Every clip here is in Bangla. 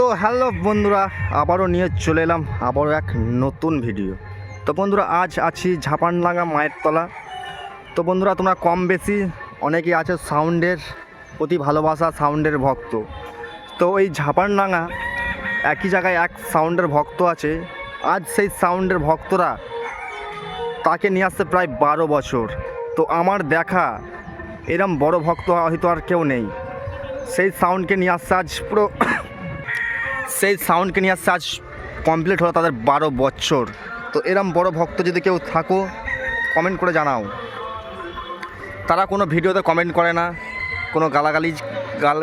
তো হ্যালো বন্ধুরা, আবারও নিয়ে চলে এলাম আবারও এক নতুন ভিডিও। তো বন্ধুরা, আজ আছি ঝাপানডাঙ্গা মায়ের তলা। তো বন্ধুরা, তোমরা কম বেশি অনেকেই আছে সাউন্ডের প্রতি ভালোবাসা, সাউন্ডের ভক্ত। তো এই ঝাপানডাঙ্গা একই জায়গায় এক সাউন্ডের ভক্ত আছে। আজ সেই সাউন্ডের ভক্তরা তাকে নিয়ে আসছে প্রায় 12 বছর। তো আমার দেখা এরম বড় ভক্ত হয়তো আর কেউ নেই। সেই সাউন্ডকে নিয়ে আসছে আজ আজ কমপ্লিট হলো তাদের 12 বছর। তো এরম বড় ভক্ত যদি কেউ থাকো কমেন্ট করে জানাও। তারা কোনো ভিডিওতে কমেন্ট করে না, কোনো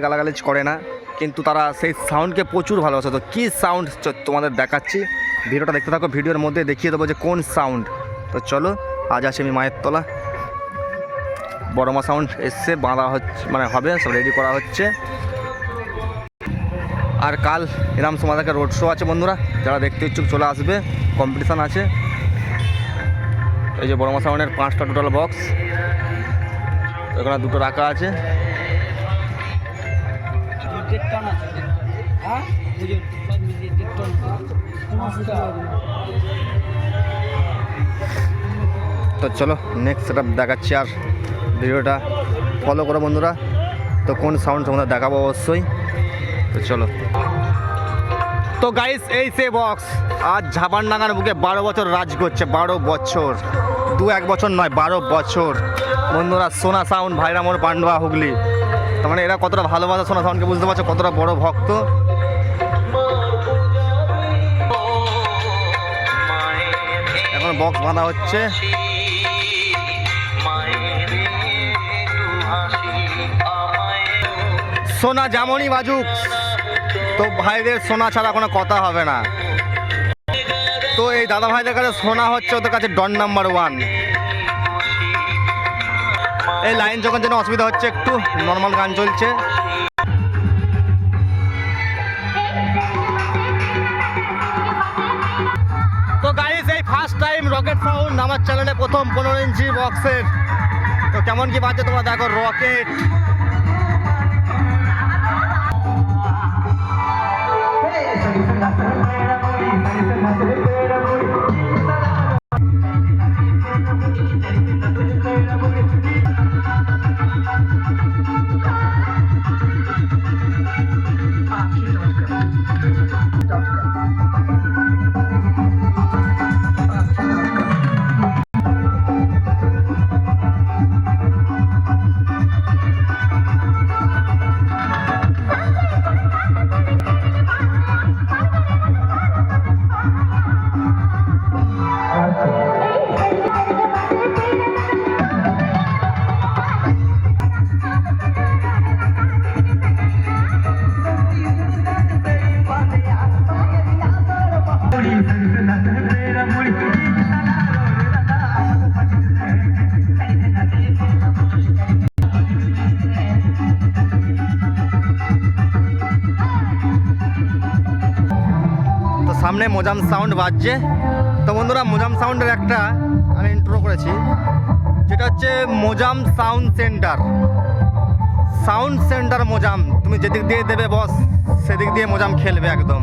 গালাগালিজ করে না, কিন্তু তারা সেই সাউন্ডকে প্রচুর ভালোবাসে। তো কী সাউন্ড তোমাদের দেখাচ্ছি, ভিডিওটা দেখতে থাকো। ভিডিওর মধ্যে দেখিয়ে দেবো যে কোন সাউন্ড। তো চলো, আজ আসে আমি মায়ের তলা। বড় মা সাউন্ড এসছে, বাঁধা হচ্ছে, মানে হবে, সব রেডি করা হচ্ছে। আর কাল এরম সময় থেকে রোড শো আছে বন্ধুরা, যারা দেখতে ইচ্ছুক চলে আসবে, কম্পিটিশান আছে। এই যে বড় মা সাউন্ডের 5টা টোটাল বক্স, এখানে 2টো রাখা আছে। তো চলো নেক্সট সেটআপ দেখাচ্ছি, আর ভিডিওটা ফলো করো বন্ধুরা। তো কোন সাউন্ড তোমাদের দেখাবো অবশ্যই। তো চলো। তো গাইস, এই সে বক্স আজ ঝাপানডাঙ্গার বুকে 12 বছর রাজ করছে। 12 বছর, 2-1 বছর নয়, 12 বছর বন্ধুরা। সোনা সাউন্ড, ভাইরামোর, পান্ডুয়া, হুগলি। তার মানে এরা কতটা ভালোবাসা সোনা সাউন্ডকে, বুঝতে পারছো কতটা বড় ভক্ত। এখন বক্স বাঁধা হচ্ছে। সোনা যেমনই বাজুক, তো ভাইদের সোনা ছাড়া কোনো কথা হবে না। তো এই দাদা ভাইদের কাছে সোনা হচ্ছে ওদের কাছে ডন নাম্বার 1। এই লাইন যখন যেন অসুবিধা হচ্ছে, একটু নর্মাল গান চলছে। তো গাইস, এই ফার্স্ট টাইম রকেট সাউন্ড আমার চ্যানেলে, প্রথম 15 ইঞ্চি বক্সের। তো কেমন কি বাজছে তোমরা দেখো। রকেট সামনে মোজাম সাউন্ড বাজছে। তো বন্ধুরা, মোজাম সাউন্ডের একটা আমি ইন্ট্রো করেছি, যেটা হচ্ছে মোজাম সাউন্ড সেন্টার মোজাম। তুমি যেদিক দিয়ে দেবে বস, সেদিক দিয়ে মোজাম খেলবে একদম।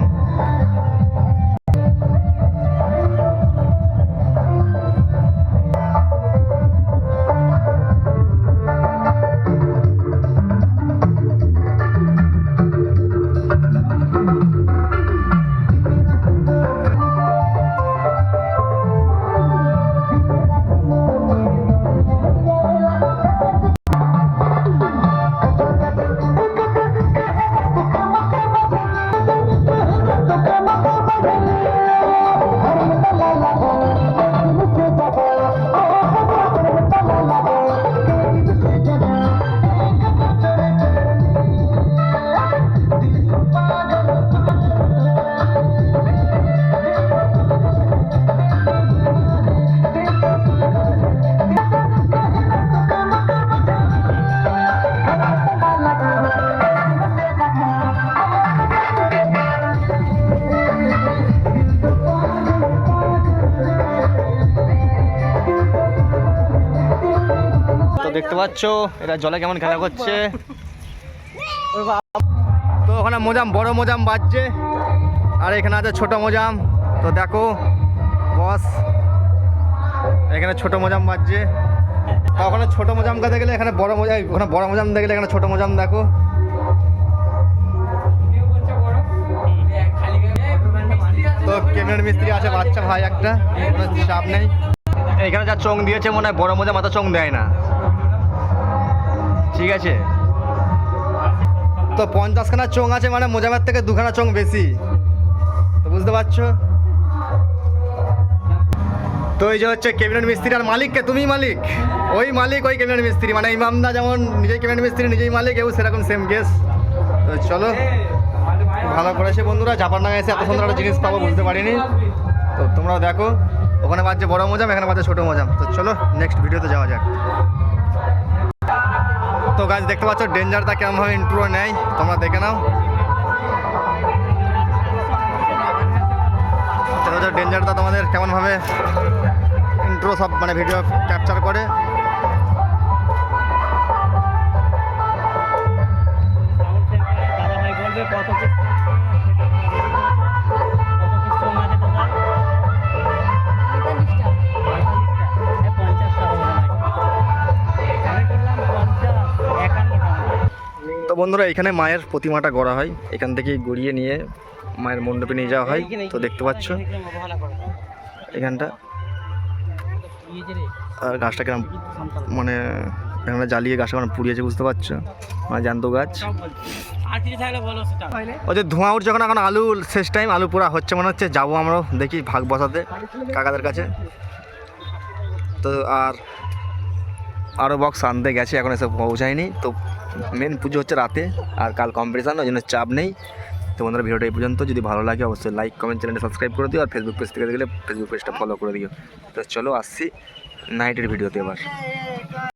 দেখতে পাচ্ছ এরা জলে কেমন খেলা করছে। তো ওখানে মোজাম, বড় মোজাম বাজছে, আর এখানে আছে ছোট মোজাম। তো দেখো বস, এখানে ছোট মোজাম বাজছে। তা ওখানে ছোট মোজাম কাছে গেলে এখানে বড় মোজাম, ওখানে বড় মোজাম দেখলে এখানে ছোট মোজাম দেখো। তো কেবিনেট মিস্ত্রি আছে বাচ্চা ভাই একটা, কোনো চাপ নেই। এখানে যা চোং দিয়েছে মনে হয় বড় মোজা মাথা চোং দেয় না, ঠিক আছে। তো 50খানা চোং আছে মানে মোজামের থেকে 2খানা চোং বেশি, তো বুঝতে পারছো। তো এই যে হচ্ছে ক্যাবিনেট মিস্ত্রি, আর মালিককে তুমিই মালিক, ওই মালিক ওই ক্যাবিনেট মিস্ত্রি, মানে ইমামদা যেমন নিজেই ক্যাবিনেট মিস্ত্রি নিজেই মালিক, এও সেরকম সেম কেস। তো চলো, ভালো করেছে বন্ধুরা, জাপানডাঙ্গা এসে এত সুন্দর একটা জিনিস পাবো বুঝতে পারিনি। তো তোমরাও দেখো, ওখানে বাজছে বড় মোজাম, এখানে বাজছে ছোটো মোজাম। তো চলো নেক্সট ভিডিওতে যাওয়া যাক। তো গাছ দেখতে পাচ্ছ ডেঞ্জারটা কেমনভাবে ইন্ট্রো নেয়, তোমরা দেখে নাও। ডেঞ্জারটা তোমাদের কেমনভাবে ইন্ট্রো সব মানে ভিডিও ক্যাপচার করে। তো বন্ধুরা এখানে মায়ের প্রতিমাটা গড়া হয়, এখান থেকে গড়িয়ে নিয়ে মায়ের মণ্ডপে নিয়ে যাওয়া হয়। তো দেখতে পাচ্ছ এখানটা, আর গাছটা কেমন মানে এখানে জ্বালিয়ে গাছটা মানে পুড়িয়েছে বুঝতে পারছো, মানে জ্যান্ত গাছ। ওই যে ধোঁয়া উঠছে যখন, এখন আলু শেষ টাইম, আলু পোড়া হচ্ছে মনে হচ্ছে, যাবো আমরাও দেখি ভাগ বসাতে কাকাদের কাছে। তো আরও বক্স আনতে গেছে, এখন এসব পৌঁছায়নি। তো মেন পুজো হচ্ছে রাতে, আর কাল কম্পিটিশান, ওই জন্য চাপ নেই। তো বন্ধুরা ভিডিওটা এই পর্যন্ত, যদি ভালো লাগে অবশ্যই লাইক কমেন্ট, চ্যানেলটা সাবস্ক্রাইব করে দিও, আর ফেসবুক পেজ থেকে দেখলে ফেসবুক পেজটা ফলো করে দিও। তো চলো আসছি নাইটের ভিডিওতে এবার।